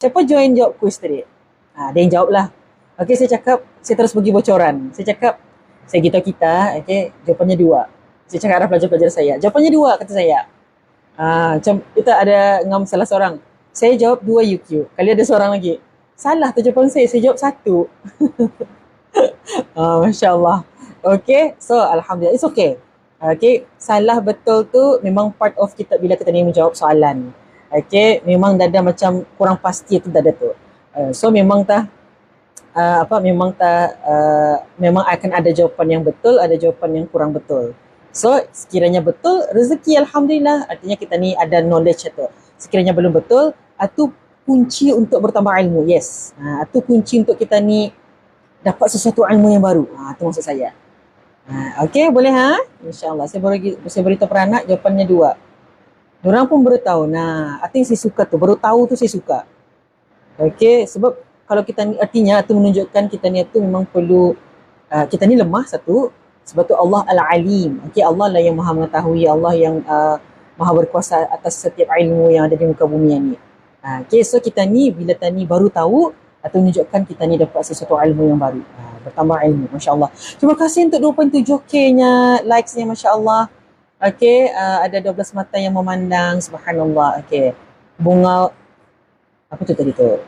siapa join jawab kuis tadi? Dia yang jawab lah. Okay, saya cakap, saya terus bagi bocoran. Saya cakap, saya beritahu kita, okay, jawapannya 2. Saya cakap arah pelajar-pelajar saya. Jawapannya 2, kata saya. Macam kita ada ngam salah seorang. Saya jawab 2 UQ. Kali ada seorang lagi. Salah tu jawapan saya jawab 1. Masya Allah. Okay, so Alhamdulillah, it's okay. Okay, salah betul tu memang part of kita bila kita ni menjawab soalan. Okay, memang dah ada macam kurang pasti tu dah ada tu. So memang memang akan ada jawapan yang betul, ada jawapan yang kurang betul. So sekiranya betul, rezeki Alhamdulillah, artinya kita ni ada knowledge tu. Sekiranya belum betul, itu kunci untuk bertambah ilmu. Yes, itu kunci untuk kita ni dapat sesuatu ilmu yang baru. Itu maksud saya. Okay, boleh InsyaAllah. Saya beritahu peranak, jawapannya 2. Diorang pun baru tahu. I think saya suka tu. Baru tahu tu saya suka. Okay, sebab kalau kita ni, artinya itu menunjukkan kita ni tu memang perlu, kita ni lemah satu. Sebab tu Allah Al-Alim. Okay, Allah lah yang maha mengetahui. Allah yang maha berkuasa atas setiap ilmu yang ada di muka bumi ni. Okay, so kita ni bila kita ni baru tahu, atau menunjukkan kita ni dapat sesuatu ilmu yang baru. Bertambah ilmu, Masya Allah. Terima kasih untuk 2.7K-nya likes-nya, Masya Allah. Okay, ada 12 mata yang memandang, Subhanallah. Okay, bunga, apa tu tadi tu?